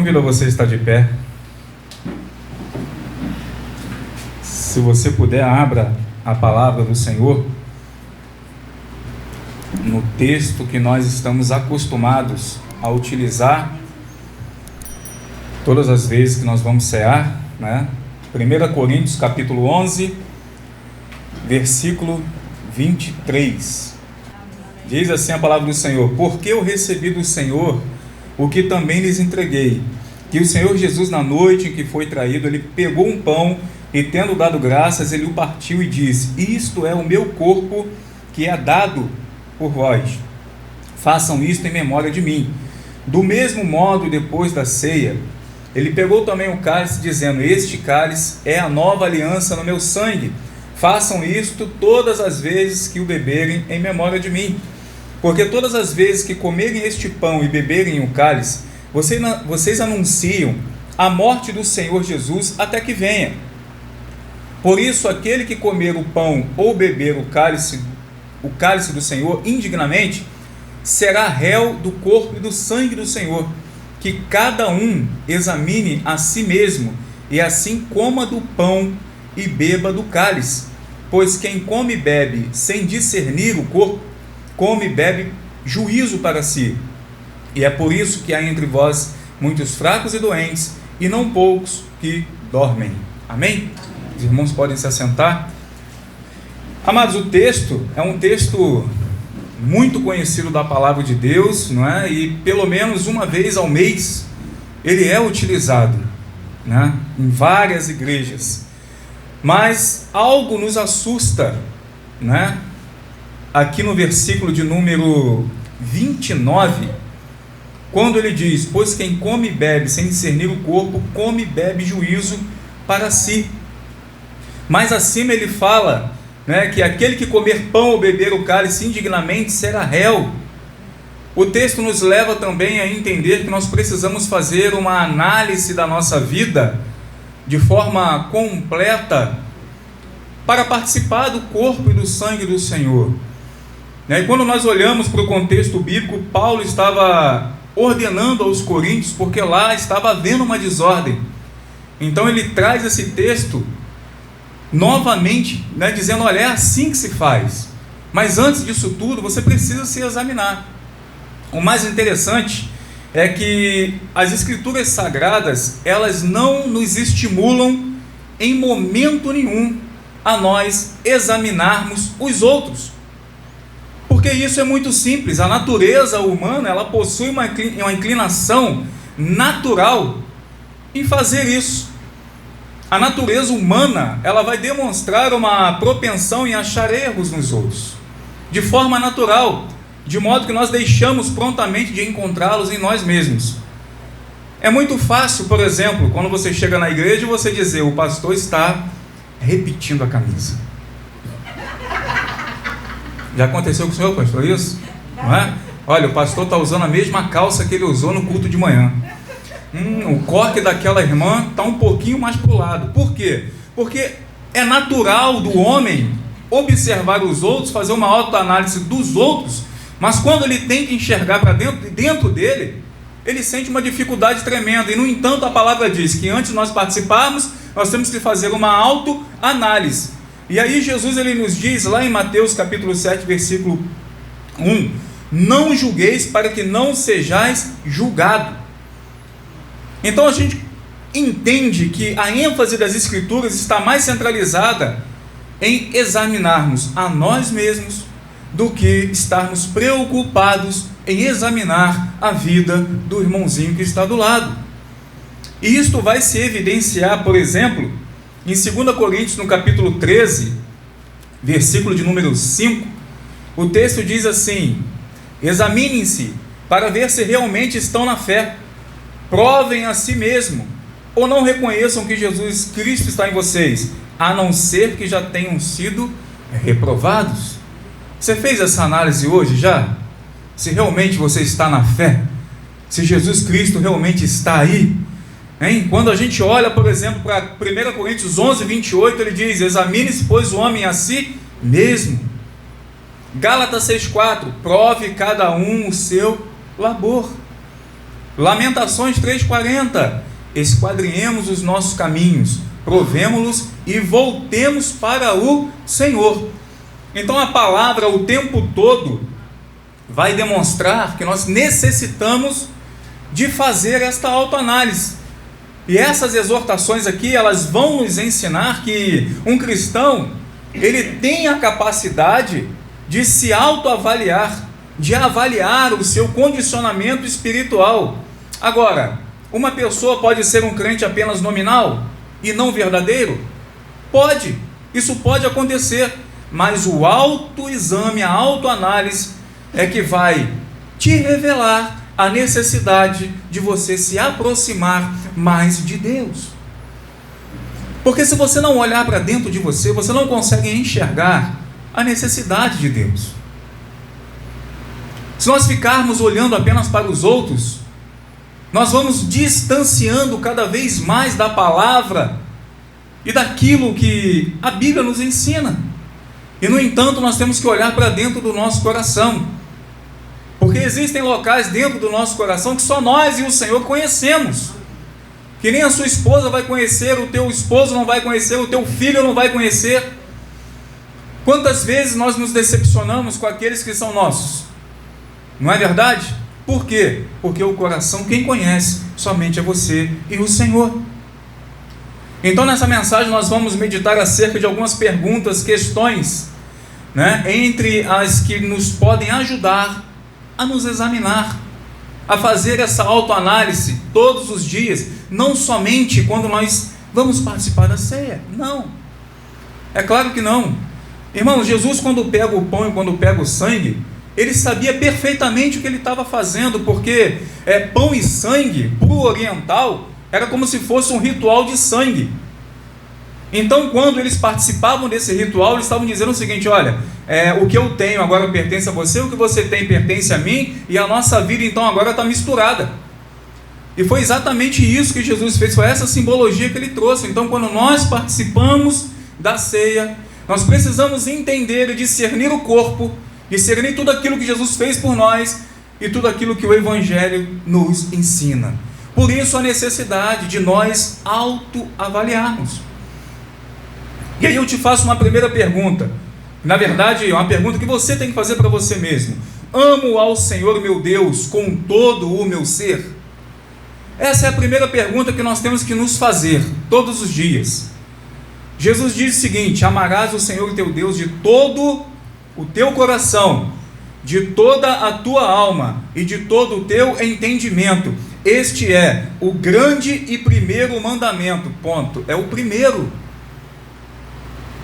Convido você a estar de pé. Se você puder, abra a palavra do Senhor no texto que nós estamos acostumados a utilizar todas as vezes que nós vamos cear, né? 1 Coríntios capítulo 11, versículo 23. Diz assim a palavra do Senhor: porque eu recebi do Senhor o que também lhes entreguei, que o Senhor Jesus, na noite em que foi traído, ele pegou um pão e, tendo dado graças, ele o partiu e disse: isto é o meu corpo que é dado por vós, façam isto em memória de mim. Do mesmo modo, depois da ceia, ele pegou também o cálice, dizendo: este cálice é a nova aliança no meu sangue, façam isto todas as vezes que o beberem em memória de mim. Porque todas as vezes que comerem este pão e beberem o cálice, vocês anunciam a morte do Senhor Jesus até que venha. Por isso, aquele que comer o pão ou beber o cálice do Senhor indignamente, será réu do corpo e do sangue do Senhor. Que cada um examine a si mesmo, e assim coma do pão e beba do cálice. Pois quem come e bebe sem discernir o corpo, come e bebe juízo para si. E é por isso que há entre vós muitos fracos e doentes, e não poucos que dormem. Amém? Os irmãos podem se assentar. Amados, o texto é um texto muito conhecido da palavra de Deus, não é? E pelo menos uma vez ao mês ele é utilizado, né? Em várias igrejas. Mas algo nos assusta, né? Aqui no versículo de número 29, quando ele diz: pois quem come e bebe sem discernir o corpo, come e bebe juízo para si. Mais acima ele fala, né, que aquele que comer pão ou beber o cálice indignamente será réu. O texto nos leva também a entender que nós precisamos fazer uma análise da nossa vida de forma completa para participar do corpo e do sangue do Senhor. E quando nós olhamos para o contexto bíblico, Paulo estava ordenando aos coríntios, porque lá estava havendo uma desordem. Então ele traz esse texto novamente, né, dizendo: olha, é assim que se faz. Mas antes disso tudo, você precisa se examinar. O mais interessante é que as escrituras sagradas, elas não nos estimulam em momento nenhum a nós examinarmos os outros. Porque isso é muito simples. A natureza humana, ela possui uma inclinação natural em fazer isso. A natureza humana, ela vai demonstrar uma propensão em achar erros nos outros, de forma natural, de modo que nós deixamos prontamente de encontrá-los em nós mesmos. É muito fácil, por exemplo, quando você chega na igreja, você dizer: o pastor está repetindo a camisa. Já aconteceu com o senhor, pastor, isso? Não é? Olha, o pastor está usando a mesma calça que ele usou no culto de manhã. O coque daquela irmã está um pouquinho mais para o lado. Por quê? Porque é natural do homem observar os outros, fazer uma autoanálise dos outros, mas quando ele tem que enxergar para dentro dele, ele sente uma dificuldade tremenda. E no entanto a palavra diz que antes de nós participarmos, nós temos que fazer uma autoanálise. E aí Jesus, ele nos diz lá em Mateus capítulo 7, versículo 1: não julgueis para que não sejais julgado. Então a gente entende que a ênfase das escrituras está mais centralizada em examinarmos a nós mesmos do que estarmos preocupados em examinar a vida do irmãozinho que está do lado. E isto vai se evidenciar, por exemplo, em 2 Coríntios, no capítulo 13, versículo de número 5, o texto diz assim: examinem-se para ver se realmente estão na fé, provem a si mesmo, ou não reconheçam que Jesus Cristo está em vocês, a não ser que já tenham sido reprovados. Você fez essa análise hoje já? Se realmente você está na fé? Se Jesus Cristo realmente está aí? Hein? Quando a gente olha, por exemplo, para 1 Coríntios 11, 28, ele diz: examine-se, pois, o homem a si mesmo. Gálatas 6,4: prove cada um o seu labor. Lamentações 3,40: esquadrinhemos os nossos caminhos, provemo-los e voltemos para o Senhor. Então a palavra o tempo todo vai demonstrar que nós necessitamos de fazer esta autoanálise. E essas exortações aqui, elas vão nos ensinar que um cristão, ele tem a capacidade de se autoavaliar, de avaliar o seu condicionamento espiritual. Agora, uma pessoa pode ser um crente apenas nominal e não verdadeiro? Pode, isso pode acontecer, mas o autoexame, a autoanálise é que vai te revelar a necessidade de você se aproximar mais de Deus. Porque se você não olhar para dentro de você, você não consegue enxergar a necessidade de Deus. Se nós ficarmos olhando apenas para os outros, nós vamos distanciando cada vez mais da palavra e daquilo que a Bíblia nos ensina. E no entanto, nós temos que olhar para dentro do nosso coração, porque existem locais dentro do nosso coração que só nós e o Senhor conhecemos, que nem a sua esposa vai conhecer, o teu esposo não vai conhecer, o teu filho não vai conhecer. Quantas vezes nós nos decepcionamos com aqueles que são nossos? Não é verdade? Por quê? Porque o coração, quem conhece, somente é você e o Senhor. Então nessa mensagem nós vamos meditar acerca de algumas perguntas, questões, entre as que nos podem ajudar a nos examinar, a fazer essa autoanálise todos os dias, não somente quando nós vamos participar da ceia. Não, é claro que não. Irmãos, Jesus, quando pega o pão e quando pega o sangue, ele sabia perfeitamente o que ele estava fazendo, porque pão e sangue, para o oriental, era como se fosse um ritual de sangue. Então, quando eles participavam desse ritual, eles estavam dizendo o seguinte: olha, o que eu tenho agora pertence a você, o que você tem pertence a mim, e a nossa vida então agora está misturada. E foi exatamente isso que Jesus fez, foi essa simbologia que ele trouxe. Então, quando nós participamos da ceia, nós precisamos entender e discernir o corpo, discernir tudo aquilo que Jesus fez por nós e tudo aquilo que o Evangelho nos ensina. Por isso a necessidade de nós autoavaliarmos. E aí eu te faço uma primeira pergunta, na verdade é uma pergunta que você tem que fazer para você mesmo: amo ao Senhor meu Deus com todo o meu ser? Essa é a primeira pergunta que nós temos que nos fazer todos os dias. Jesus diz o seguinte: amarás o Senhor teu Deus de todo o teu coração, de toda a tua alma e de todo o teu entendimento. Este é o grande e primeiro mandamento. Ponto. É o primeiro.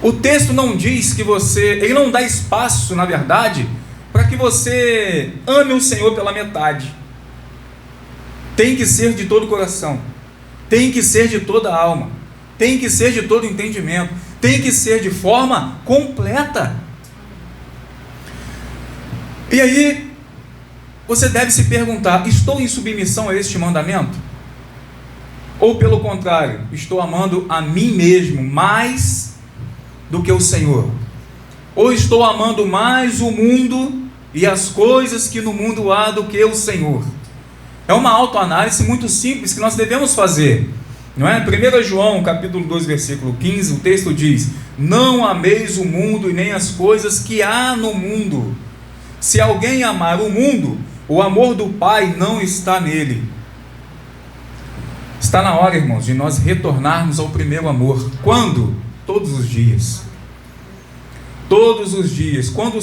O texto não diz que ele não dá espaço, na verdade, para que você ame o Senhor pela metade. Tem que ser de todo o coração, tem que ser de toda a alma, tem que ser de todo o entendimento, tem que ser de forma completa. E aí, você deve se perguntar: estou em submissão a este mandamento? Ou pelo contrário, estou amando a mim mesmo mais do que o Senhor? Ou estou amando mais o mundo e as coisas que no mundo há do que o Senhor? É uma autoanálise muito simples que nós devemos fazer, não é? 1 João capítulo 2 versículo 15, o texto diz: não ameis o mundo e nem as coisas que há no mundo. Se alguém amar o mundo, o amor do Pai não está nele. Está na hora, irmãos, de nós retornarmos ao primeiro amor. Quando? Todos os dias. Todos os dias. Quanto o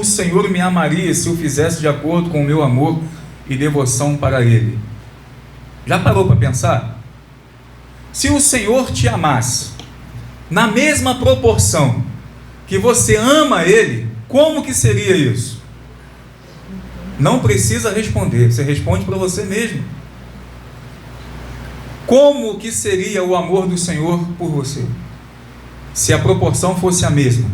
Senhor me amaria se eu fizesse de acordo com o meu amor e devoção para Ele? Já parou para pensar? Se o Senhor te amasse na mesma proporção que você ama Ele, como que seria isso? Não precisa responder, você responde para você mesmo. Como que seria o amor do Senhor por você, se a proporção fosse a mesma?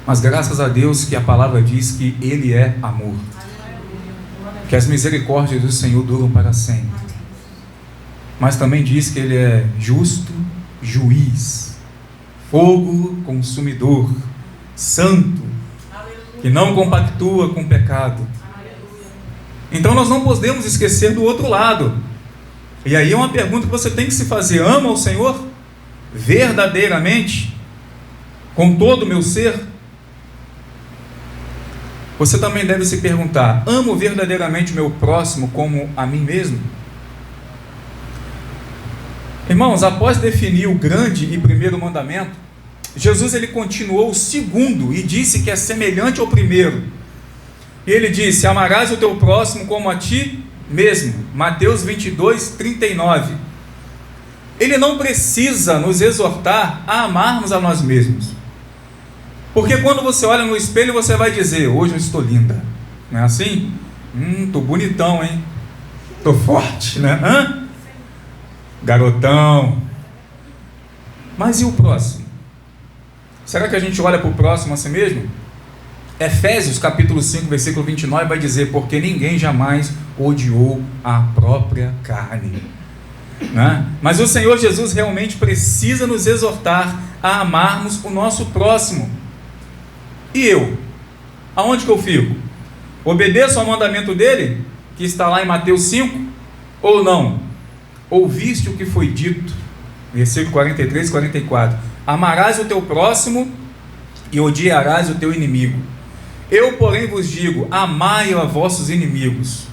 Mas graças a Deus que a palavra diz que Ele é amor, que as misericórdias do Senhor duram para sempre, mas também diz que Ele é justo, juiz, fogo consumidor, santo, que não compactua com o pecado. Então nós não podemos esquecer do outro lado. E aí é uma pergunta que você tem que se fazer: ama o Senhor verdadeiramente, com todo o meu ser? Você também deve se perguntar: amo verdadeiramente o meu próximo como a mim mesmo? Irmãos, após definir o grande e primeiro mandamento, Jesus ele continuou o segundo e disse que é semelhante ao primeiro. E ele disse: amarás o teu próximo como a ti mesmo. Mateus 22, 39. Ele não precisa nos exortar a amarmos a nós mesmos. Porque quando você olha no espelho, você vai dizer: hoje eu estou linda. Não é assim? Estou bonitão, hein? Estou forte, né? Garotão. Mas e o próximo? Será que a gente olha para o próximo assim mesmo? Efésios capítulo 5, versículo 29 vai dizer: porque ninguém jamais odiou a própria carne, né? Mas o Senhor Jesus realmente precisa nos exortar a amarmos o nosso próximo. E eu? Aonde que eu fico? Obedeço ao mandamento dele, que está lá em Mateus 5, ou não? Ouviste o que foi dito, versículo 43 e 44: amarás o teu próximo e odiarás o teu inimigo. Eu, porém, vos digo: amai a vossos inimigos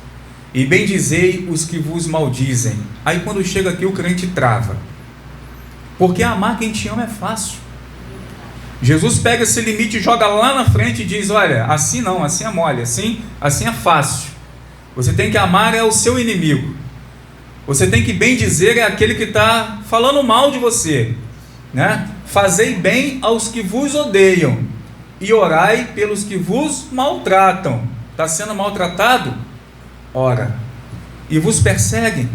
e bendizei os que vos maldizem. Aí quando chega aqui o crente trava, porque amar quem te ama é fácil. Jesus pega esse limite e joga lá na frente e diz: olha, assim não, assim é mole, assim é fácil. Você tem que amar o seu inimigo. Você tem que bendizer aquele que está falando mal de você, né? Fazei bem aos que vos odeiam e orai pelos que vos maltratam. Está sendo maltratado? Ora. E vos perseguem.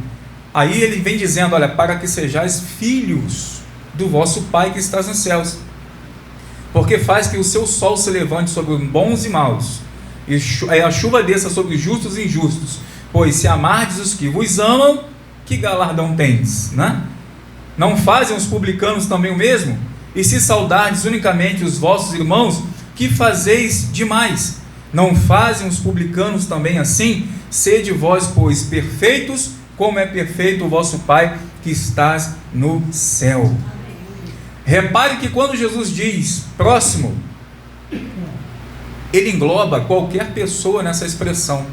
Aí ele vem dizendo: olha, para que sejais filhos do vosso Pai que estás nos céus, porque faz que o seu sol se levante sobre bons e maus, e a chuva desça sobre justos e injustos. Pois se amardes os que vos amam, que galardão tendes, né? Não fazem os publicanos também o mesmo? E se saudardes unicamente os vossos irmãos, que fazeis demais? Não fazem os publicanos também assim? Sede vós, pois, perfeitos, como é perfeito o vosso Pai que estás no céu. Repare que quando Jesus diz próximo, ele engloba qualquer pessoa nessa expressão,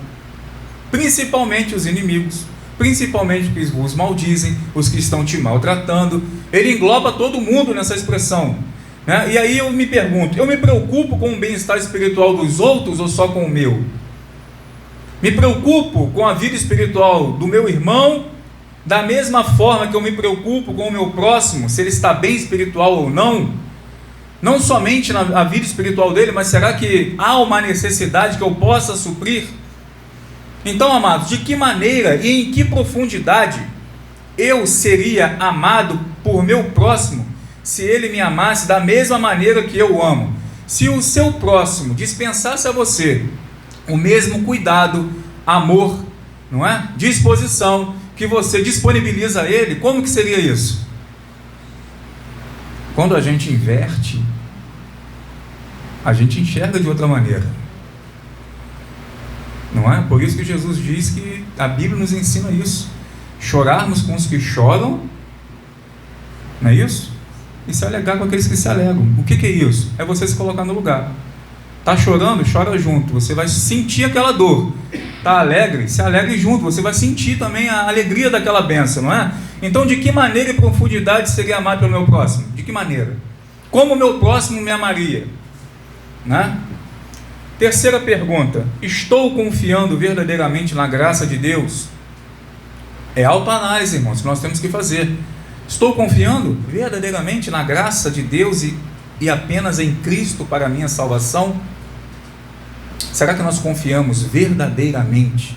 principalmente os inimigos, principalmente os que vos maldizem, os que estão te maltratando. Ele engloba todo mundo nessa expressão, né? E aí eu me pergunto: eu me preocupo com o bem-estar espiritual dos outros ou só com o meu? Me preocupo com a vida espiritual do meu irmão da mesma forma que eu me preocupo com o meu próximo, se ele está bem espiritual ou não? Não somente na vida espiritual dele, mas será que há uma necessidade que eu possa suprir? Então, amados, de que maneira e em que profundidade eu seria amado por meu próximo se ele me amasse da mesma maneira que eu amo? Se o seu próximo dispensasse a você o mesmo cuidado, amor, não é? Disposição que você disponibiliza a ele, como que seria isso? Quando a gente inverte, a gente enxerga de outra maneira. Não é? Por isso que Jesus diz que a Bíblia nos ensina isso: chorarmos com os que choram, não é isso? E se alegrar com aqueles que se alegram. O que é isso? É você se colocar no lugar. Está chorando? Chora junto, você vai sentir aquela dor. Está alegre? Se alegre junto, você vai sentir também a alegria daquela bênção, não é? Então, de que maneira e profundidade seria amar pelo meu próximo? De que maneira? Como o meu próximo me amaria? Né? Terceira pergunta: estou confiando verdadeiramente na graça de Deus? É autoanálise, irmãos, que nós temos que fazer. Estou confiando verdadeiramente na graça de Deus e apenas em Cristo para a minha salvação? Será que nós confiamos verdadeiramente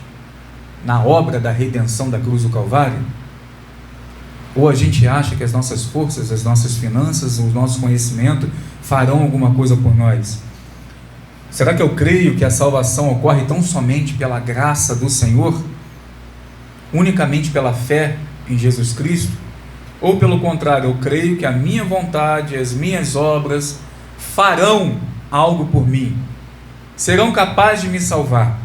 na obra da redenção da cruz do Calvário? Ou a gente acha que as nossas forças, as nossas finanças, o nosso conhecimento farão alguma coisa por nós? Será que eu creio que a salvação ocorre tão somente pela graça do Senhor? Unicamente pela fé em Jesus Cristo? Ou pelo contrário, eu creio que a minha vontade, as minhas obras farão algo por mim, serão capazes de me salvar?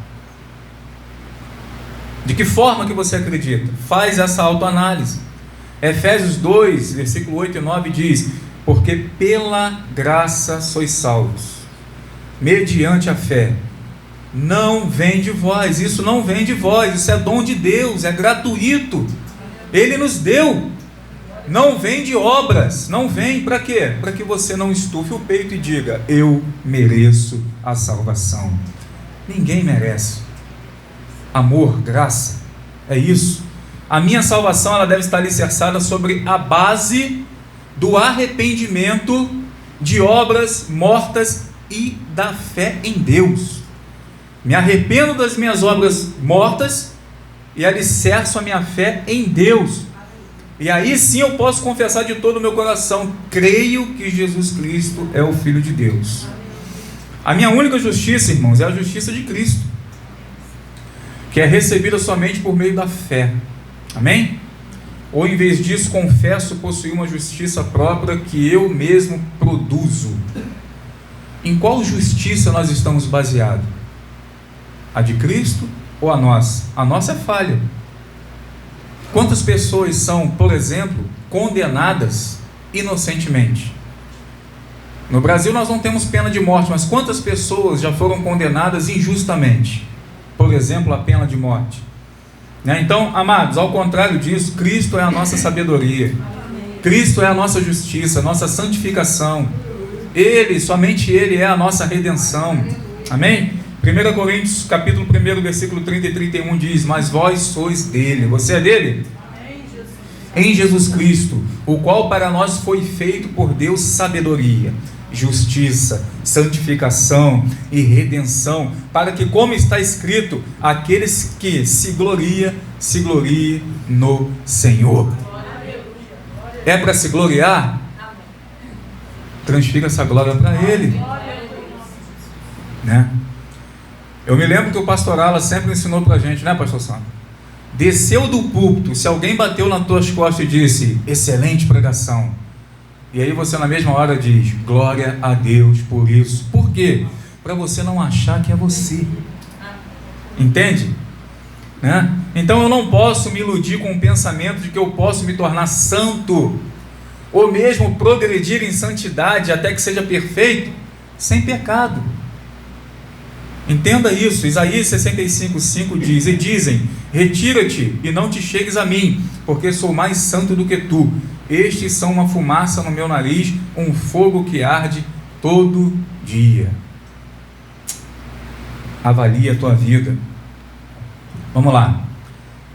De que forma que você acredita? Faz essa autoanálise. Efésios 2, versículo 8 e 9 diz: porque pela graça sois salvos, mediante a fé. Não vem de vós, isso não vem de vós, isso é dom de Deus, é gratuito. Ele nos deu. Não vem de obras, não vem para quê? Para que você não estufe o peito e diga: eu mereço a salvação. Ninguém merece. Amor, graça, é isso. A minha salvação, ela deve estar alicerçada sobre a base do arrependimento de obras mortas e da fé em Deus. Me arrependo das minhas obras mortas e alicerço a minha fé em Deus. E aí sim eu posso confessar de todo o meu coração: creio que Jesus Cristo é o Filho de Deus. A minha única justiça, irmãos, é a justiça de Cristo, que é recebida somente por meio da fé. Amém? Ou em vez disso, confesso possuir uma justiça própria que eu mesmo produzo. Em qual justiça nós estamos baseados? A de Cristo ou a nossa? A nossa é falha. Quantas pessoas são, por exemplo, condenadas inocentemente? No Brasil nós não temos pena de morte, mas quantas pessoas já foram condenadas injustamente? Por exemplo, a pena de morte. Então, amados, ao contrário disso, Cristo é a nossa sabedoria. Cristo é a nossa justiça, a nossa santificação. Ele, somente Ele é a nossa redenção. Amém? 1 Coríntios, capítulo 1, versículo 30 e 31 diz: mas vós sois dele. Você é dele? Em Jesus Cristo, o qual para nós foi feito por Deus sabedoria, justiça, santificação e redenção, para que, como está escrito, aqueles que se gloriem no Senhor. É para se gloriar? Transfira essa glória para Ele, né? Eu me lembro que o pastor Ala sempre ensinou para a gente, né, pastor Sandro? Desceu do púlpito, se alguém bateu nas tuas costas e disse: excelente pregação, e aí você na mesma hora diz: glória a Deus por isso. Por quê? Para você não achar que é você. Entende? Né? Então eu não posso me iludir com o pensamento de que eu posso me tornar santo, ou mesmo progredir em santidade até que seja perfeito, sem pecado. Entenda isso. Isaías 65:5 diz: e dizem: retira-te e não te chegues a mim, porque sou mais santo do que tu. Estes são uma fumaça no meu nariz, um fogo que arde todo dia. Avalie a tua vida. Vamos lá.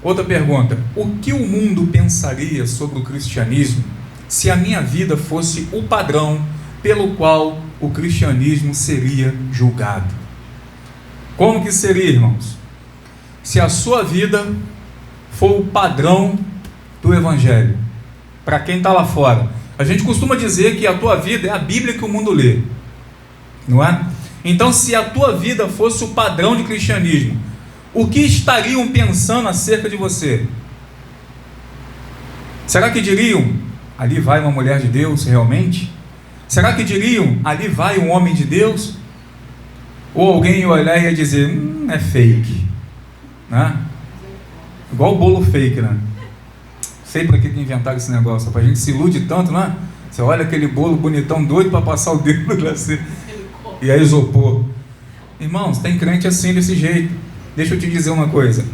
Outra pergunta: o que o mundo pensaria sobre o cristianismo se a minha vida fosse o padrão pelo qual o cristianismo seria julgado? Como que seria, irmãos? Se a sua vida for o padrão do Evangelho, para quem está lá fora. A gente costuma dizer que a tua vida é a Bíblia que o mundo lê, não é? Então, se a tua vida fosse o padrão de cristianismo, o que estariam pensando acerca de você? Será que diriam: ali vai uma mulher de Deus realmente? Será que diriam: ali vai um homem de Deus? Ou alguém ia olhar e ia dizer: é fake, né? Igual o bolo fake, né? Sei para que inventaram esse negócio, para a gente se ilude tanto, né? Você olha aquele bolo bonitão, doido para passar o dedo no glacê, e aí isopor. Irmãos, tem crente assim, desse jeito. Deixa eu te dizer uma coisa.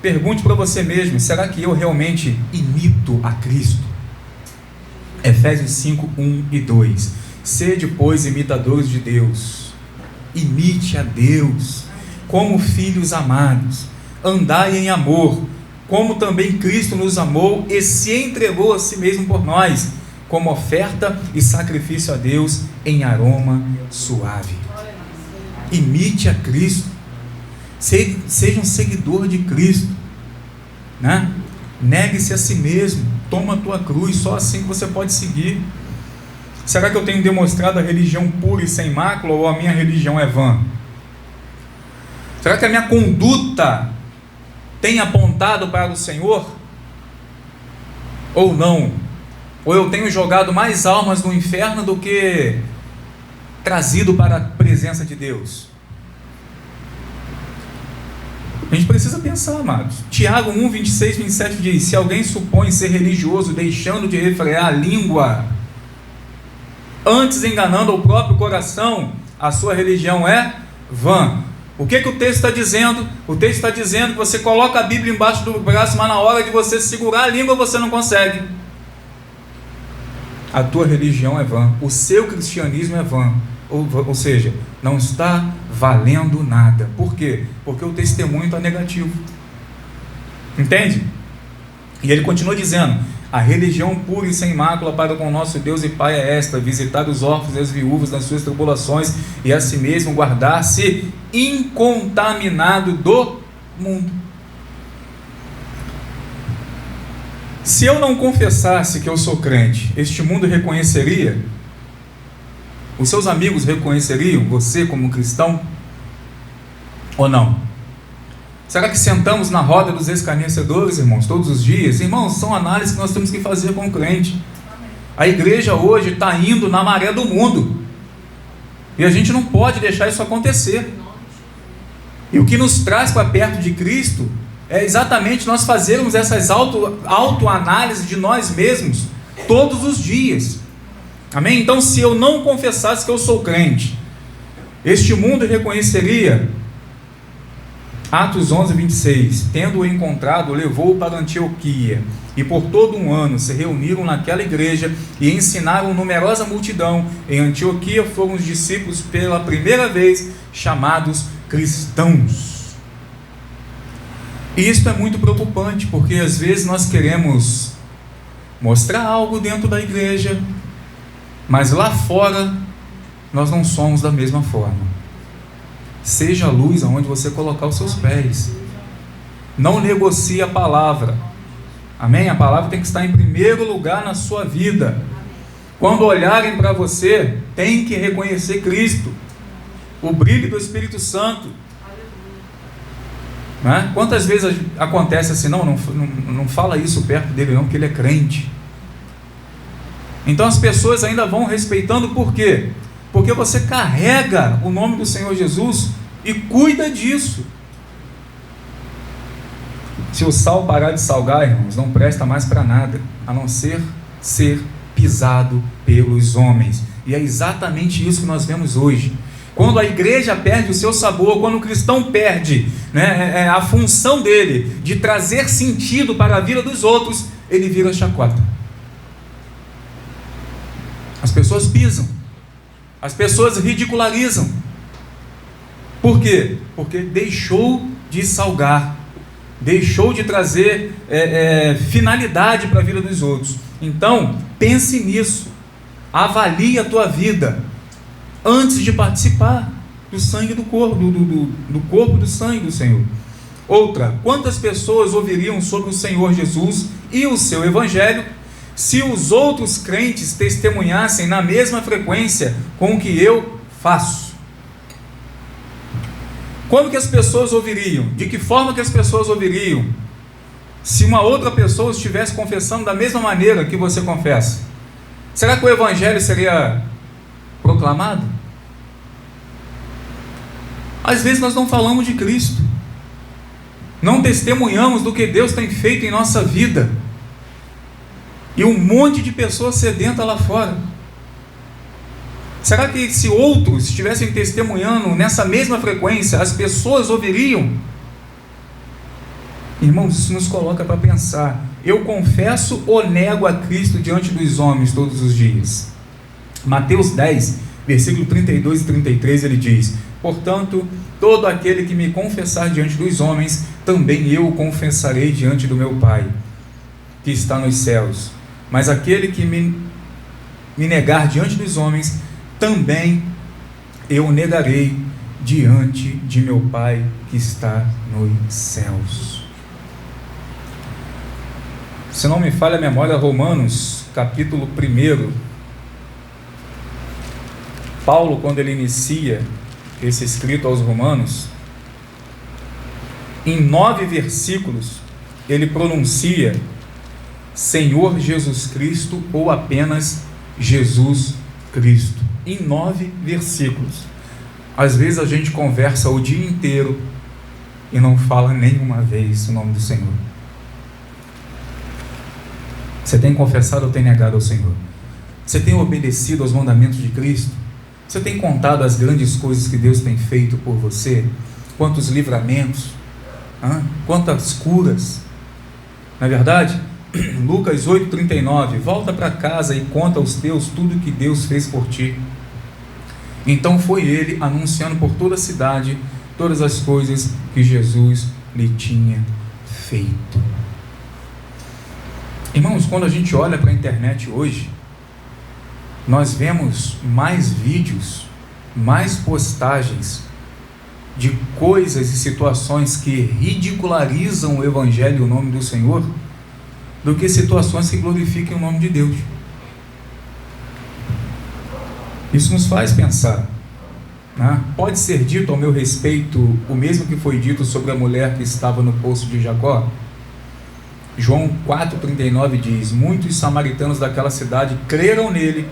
Pergunte para você mesmo: será que eu realmente imito a Cristo? Efésios 5:1 e 2. Sede, pois, imitadores de Deus. Imite a Deus como filhos amados. Andai em amor, como também Cristo nos amou e se entregou a si mesmo por nós, como oferta e sacrifício a Deus em aroma suave. Imite a Cristo. Seja um seguidor de Cristo, né? Negue-se a si mesmo, toma a tua cruz. Só assim que você pode seguir. Será que eu tenho demonstrado a religião pura e sem mácula, ou a minha religião é vã? Será que a minha conduta tem apontado para o Senhor? Ou não? Ou eu tenho jogado mais almas no inferno do que trazido para a presença de Deus? A gente precisa pensar, amados. Tiago 1, 26, 27 diz: se alguém supõe ser religioso, deixando de refrear a língua, antes enganando o próprio coração, a sua religião é vã. O que o texto está dizendo? O texto está dizendo que você coloca a Bíblia embaixo do braço, mas na hora de você segurar a língua você não consegue. A tua religião é vã, o seu cristianismo é vã, ou seja, não está valendo nada. Por quê? Porque o testemunho está negativo. Entende? E ele continua dizendo: a religião pura e sem mácula para com nosso Deus e Pai é esta: visitar os órfãos e as viúvas nas suas tribulações, e a si mesmo guardar-se incontaminado do mundo. Se eu não confessasse que eu sou crente, este mundo reconheceria? Os seus amigos reconheceriam você como cristão? Ou não? Será que sentamos na roda dos escarnecedores, irmãos, todos os dias? Irmãos, são análises que nós temos que fazer com o crente. A igreja hoje está indo na maré do mundo, e a gente não pode deixar isso acontecer. E o que nos traz para perto de Cristo é exatamente nós fazermos essas autoanálises de nós mesmos todos os dias. Amém? Então, se eu não confessasse que eu sou crente, este mundo reconheceria. Atos 11, 26, tendo-o encontrado, levou-o para Antioquia, e por todo um ano se reuniram naquela igreja e ensinaram numerosa multidão. Em Antioquia foram os discípulos pela primeira vez chamados cristãos. E isso é muito preocupante, porque às vezes nós queremos mostrar algo dentro da igreja, mas lá fora nós não somos da mesma forma. Seja a luz aonde você colocar os seus pés. Não negocie a palavra. Amém? A palavra tem que estar em primeiro lugar na sua vida. Quando olharem para você, tem que reconhecer Cristo, o brilho do Espírito Santo. Né? Quantas vezes acontece assim: não fala isso perto dele não, porque ele é crente. Então as pessoas ainda vão respeitando. Por quê? Porque você carrega o nome do Senhor Jesus e cuida disso. Se o sal parar de salgar, irmãos, não presta mais para nada, a não ser pisado pelos homens. E é exatamente isso que nós vemos hoje. Quando a igreja perde o seu sabor, quando o cristão perde, né, a função dele de trazer sentido para a vida dos outros, ele vira chacota. As pessoas pisam, as pessoas ridicularizam. Por quê? Porque deixou de salgar, deixou de trazer finalidade para a vida dos outros. Então, pense nisso, avalie a tua vida antes de participar do sangue do corpo, do corpo do sangue do Senhor. Outra: quantas pessoas ouviriam sobre o Senhor Jesus e o seu Evangelho se os outros crentes testemunhassem na mesma frequência com o que eu faço? Como que as pessoas ouviriam? De que forma que as pessoas ouviriam se uma outra pessoa estivesse confessando da mesma maneira que você confessa? Será que o Evangelho seria proclamado? Às vezes nós não falamos de Cristo, não testemunhamos do que Deus tem feito em nossa vida, e um monte de pessoas sedentas lá fora. Será que se outros estivessem testemunhando nessa mesma frequência, as pessoas ouviriam? Irmãos, isso nos coloca para pensar: eu confesso ou nego a Cristo diante dos homens todos os dias? Mateus 10, versículo 32 e 33, ele diz: portanto, todo aquele que me confessar diante dos homens, também eu o confessarei diante do meu Pai, que está nos céus. Mas aquele que me negar diante dos homens, também eu o negarei diante de meu Pai que está nos céus. Se não me falha a memória, Romanos, capítulo 1. Paulo, quando ele inicia esse escrito aos Romanos, em 9 versículos, ele pronuncia Senhor Jesus Cristo ou apenas Jesus Cristo. Em 9 versículos. Às vezes a gente conversa o dia inteiro e não fala nenhuma vez o nome do Senhor? Você tem confessado ou tem negado ao Senhor? Você tem obedecido aos mandamentos de Cristo? Você tem contado as grandes coisas que Deus tem feito por você? Quantos livramentos? Quantas curas? Na verdade, Lucas 8,39, volta para casa e conta aos teus tudo que Deus fez por ti. Então foi ele anunciando por toda a cidade todas as coisas que Jesus lhe tinha feito. Irmãos, quando a gente olha para a internet hoje, nós vemos mais vídeos, mais postagens de coisas e situações que ridicularizam o Evangelho e o nome do Senhor, do que situações que glorifiquem o nome de Deus. Isso nos faz pensar, né? Pode ser dito ao meu respeito o mesmo que foi dito sobre a mulher que estava no poço de Jacó? João 4,39 diz: muitos samaritanos daquela cidade creram nele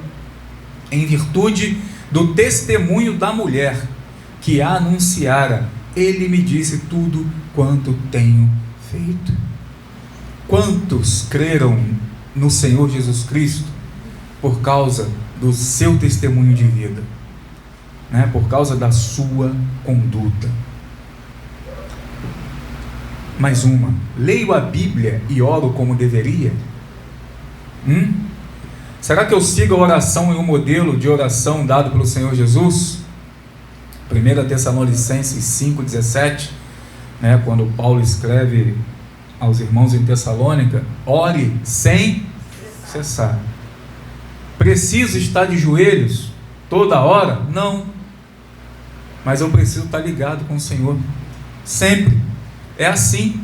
em virtude do testemunho da mulher que a anunciara. Ele me disse tudo quanto tenho feito. Quantos creram no Senhor Jesus Cristo por causa do seu testemunho de vida, né? Por causa da sua conduta? Mais uma: leio a Bíblia e oro como deveria? Será que eu sigo a oração em um modelo de oração dado pelo Senhor Jesus? 1 Tessalonicenses 5,17, né, quando Paulo escreve aos irmãos em Tessalônica: ore sem cessar. Preciso estar de joelhos toda hora? Não. Mas eu preciso estar ligado com o Senhor sempre. É assim.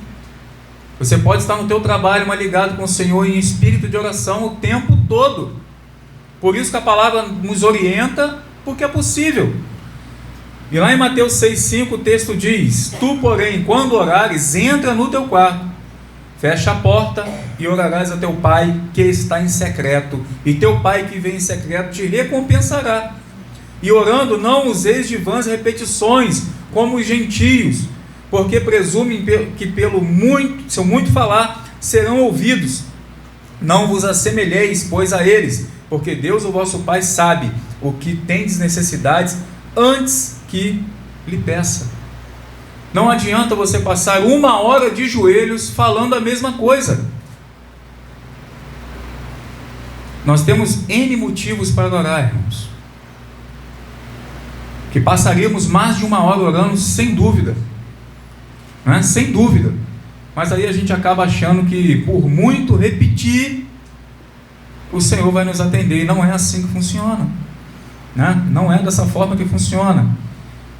Você pode estar no teu trabalho, mas ligado com o Senhor em espírito de oração o tempo todo. Por isso que a palavra nos orienta, porque é possível. E lá em Mateus 6,5 o texto diz: tu, porém, quando orares, entra no teu quarto, fecha a porta e orarás a teu pai que está em secreto, e teu pai que vem em secreto te recompensará. E orando, não useis de vãs repetições, como os gentios, porque presumem que pelo seu muito falar serão ouvidos. Não vos assemelheis, pois, a eles, porque Deus, o vosso Pai, sabe o que tendes necessidades antes que lhe peça. Não adianta você passar 1 hora de joelhos falando a mesma coisa. Nós temos N motivos para orar, irmãos, que passaríamos mais de 1 hora orando, sem dúvida, né? Sem dúvida. Mas aí a gente acaba achando que por muito repetir o Senhor vai nos atender, e não é assim que funciona, né? Não é dessa forma que funciona.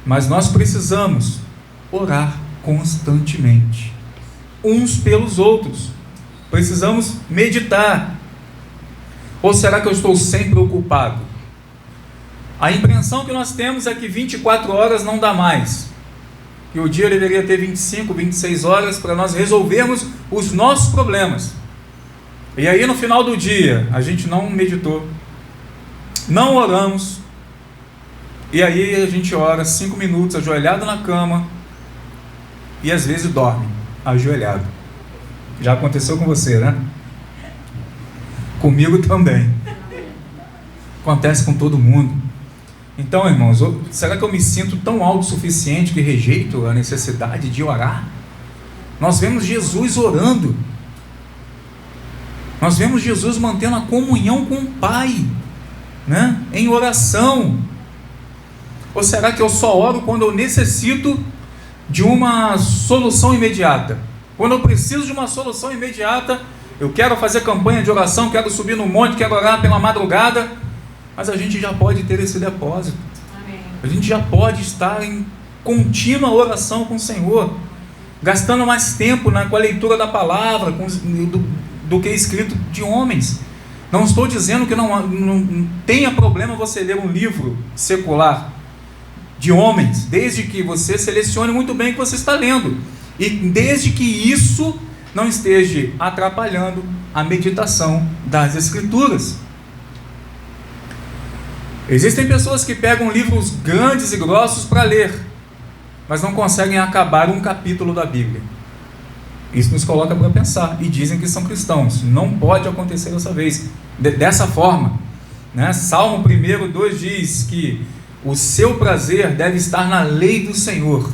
Mas nós precisamos orar constantemente uns pelos outros. Precisamos meditar. Ou será que eu estou sempre ocupado? A impressão que nós temos é que 24 horas não dá mais, que o dia deveria ter 25, 26 horas para nós resolvermos os nossos problemas. E aí no final do dia a gente não meditou, não oramos, e aí a gente ora 5 minutos ajoelhado na cama, e às vezes dorme ajoelhado. Já aconteceu com você, né? Comigo também. Acontece com todo mundo. Então, irmãos, será que eu me sinto tão autossuficiente que rejeito a necessidade de orar? Nós vemos Jesus orando. Nós vemos Jesus mantendo a comunhão com o Pai, né? Em oração. Ou será que eu só oro quando eu necessito de uma solução imediata? Quando eu preciso de uma solução imediata, eu quero fazer campanha de oração, quero subir no monte, quero orar pela madrugada, mas a gente já pode ter esse depósito. Amém. A gente já pode estar em contínua oração com o Senhor, gastando mais tempo com a leitura da palavra do que escrito de homens. Não estou dizendo que não tenha problema você ler um livro secular de homens, desde que você selecione muito bem o que você está lendo, e desde que isso não esteja atrapalhando a meditação das Escrituras. Existem pessoas que pegam livros grandes e grossos para ler, mas não conseguem acabar um capítulo da Bíblia. Isso nos coloca para pensar, e dizem que são cristãos. Não pode acontecer dessa forma, né? Salmo 1:2 diz que o seu prazer deve estar na lei do Senhor.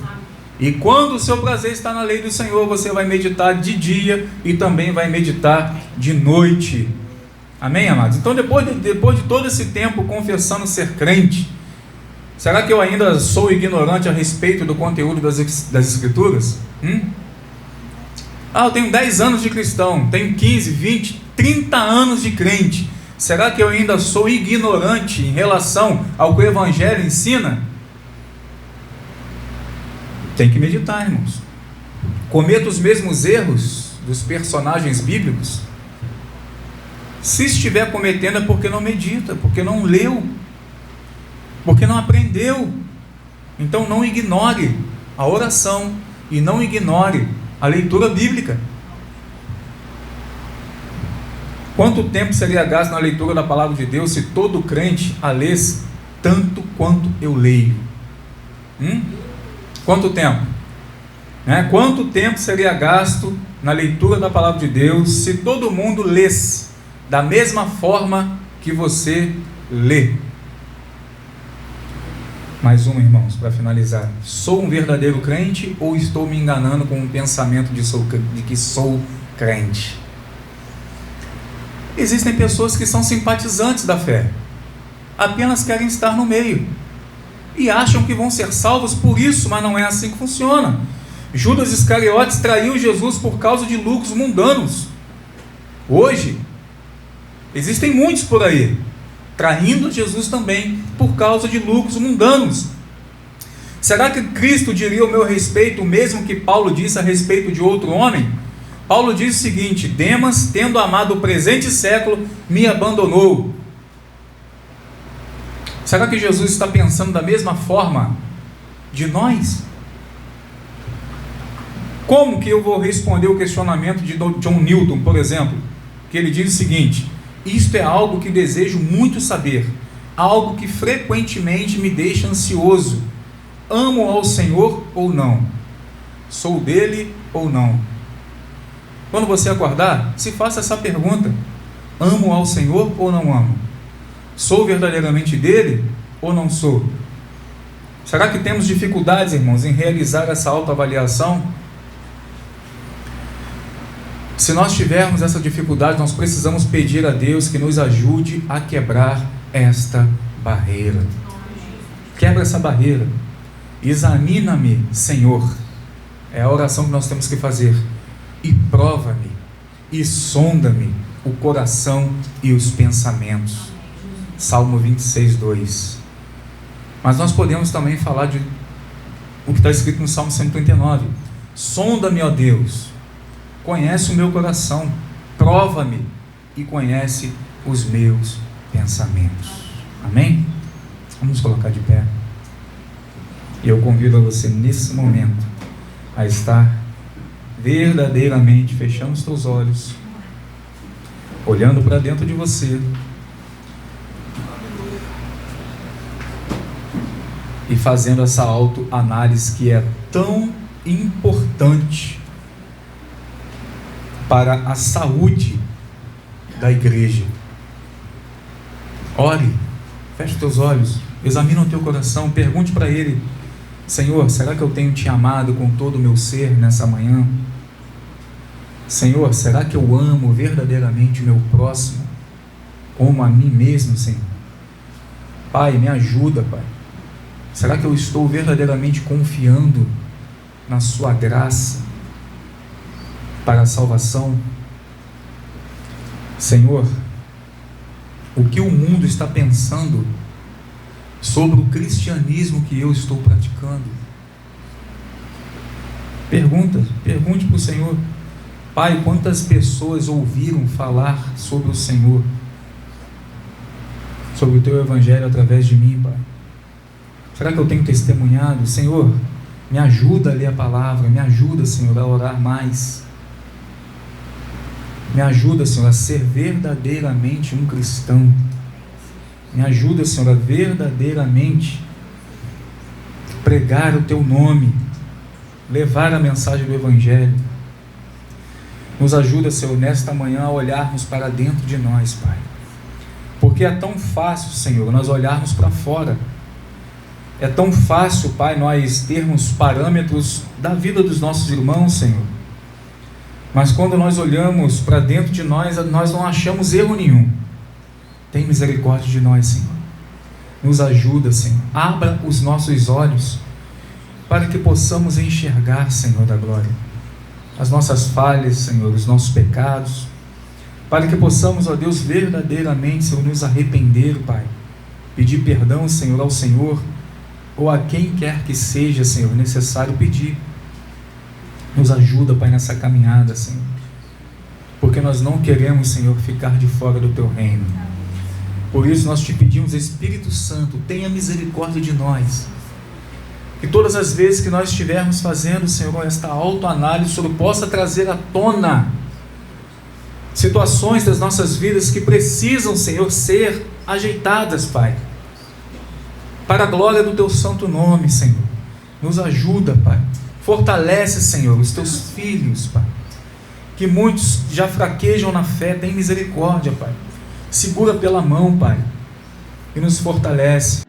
E quando o seu prazer está na lei do Senhor, você vai meditar de dia e também vai meditar de noite. Amém, amados? Então, depois de todo esse tempo confessando ser crente, será que eu ainda sou ignorante a respeito do conteúdo das Escrituras? Eu tenho 10 anos de cristão, tenho 15, 20, 30 anos de crente. Será que eu ainda sou ignorante em relação ao que o Evangelho ensina? Tem que meditar, irmãos. Cometa os mesmos erros dos personagens bíblicos? Se estiver cometendo é porque não medita, porque não leu, porque não aprendeu. Então não ignore a oração e não ignore a leitura bíblica. Quanto tempo seria gasto na leitura da palavra de Deus se todo crente a lesse tanto quanto eu leio? Quanto tempo? Quanto tempo seria gasto na leitura da palavra de Deus se todo mundo lesse da mesma forma que você lê? Mais uma, irmãos, para finalizar. Sou um verdadeiro crente ou estou me enganando com o pensamento de que sou crente? Existem pessoas que são simpatizantes da fé, apenas querem estar no meio e acham que vão ser salvos por isso, mas não é assim que funciona. Judas Iscariotes traiu Jesus por causa de lucros mundanos. Hoje existem muitos por aí traindo Jesus também por causa de lucros mundanos. Será que Cristo diria ao meu respeito o mesmo que Paulo disse a respeito de outro homem? Paulo diz o seguinte: Demas, tendo amado o presente século, me abandonou. Será que Jesus está pensando da mesma forma de nós? Como que eu vou responder o questionamento de John Newton, por exemplo? Que ele diz o seguinte: isto é algo que desejo muito saber, algo que frequentemente me deixa ansioso. Amo ao Senhor ou não? Sou dele ou não? Quando você acordar, se faça essa pergunta: amo ao Senhor ou não amo? Sou verdadeiramente dele ou não sou? Será que temos dificuldades, irmãos, em realizar essa autoavaliação? Se nós tivermos essa dificuldade, nós precisamos pedir a Deus que nos ajude a quebrar esta barreira. Quebra essa barreira. Examina-me, Senhor. É a oração que nós temos que fazer. E prova-me, e sonda-me o coração e os pensamentos. Salmo 26:2. Mas nós podemos também falar de o que está escrito no Salmo 139. Sonda-me, ó Deus, conhece o meu coração, prova-me e conhece os meus pensamentos. Amém? Vamos colocar de pé. E eu convido a você nesse momento a estar verdadeiramente fechando os teus olhos, olhando para dentro de você e fazendo essa autoanálise que é tão importante para a saúde da igreja. Ore, feche os teus olhos, examine o teu coração, pergunte para Ele: Senhor, será que eu tenho te amado com todo o meu ser nessa manhã? Senhor, será que eu amo verdadeiramente o meu próximo como a mim mesmo, Senhor? Pai, me ajuda, Pai. Será que eu estou verdadeiramente confiando na Sua graça para a salvação? Senhor, o que o mundo está pensando sobre o cristianismo que eu estou praticando? Pergunte para o Senhor: Pai, quantas pessoas ouviram falar sobre o Senhor, sobre o Teu Evangelho através de mim, Pai? Será que eu tenho testemunhado? Senhor, me ajuda a ler a palavra, me ajuda, Senhor, a orar mais. Me ajuda, Senhor, a ser verdadeiramente um cristão. Me ajuda, Senhor, a verdadeiramente pregar o Teu nome, levar a mensagem do Evangelho. Nos ajuda, Senhor, nesta manhã a olharmos para dentro de nós, Pai. Porque é tão fácil, Senhor, nós olharmos para fora. É tão fácil, Pai, nós termos parâmetros da vida dos nossos irmãos, Senhor. Mas quando nós olhamos para dentro de nós, nós não achamos erro nenhum. Tem misericórdia de nós, Senhor. Nos ajuda, Senhor. Abra os nossos olhos para que possamos enxergar, Senhor da glória, as nossas falhas, Senhor, os nossos pecados, para que possamos, ó Deus, verdadeiramente, Senhor, nos arrepender, Pai, pedir perdão, Senhor, ao Senhor, ou a quem quer que seja, Senhor, necessário pedir. Nos ajuda, Pai, nessa caminhada, Senhor, porque nós não queremos, Senhor, ficar de fora do Teu reino. Por isso nós te pedimos, Espírito Santo, tenha misericórdia de nós, que todas as vezes que nós estivermos fazendo, Senhor, esta autoanálise, o Senhor possa trazer à tona situações das nossas vidas que precisam, Senhor, ser ajeitadas, Pai, para a glória do Teu santo nome, Senhor. Nos ajuda, Pai. Fortalece, Senhor, os Teus filhos, Pai, que muitos já fraquejam na fé. Tem misericórdia, Pai. Segura pela mão, Pai, e nos fortalece.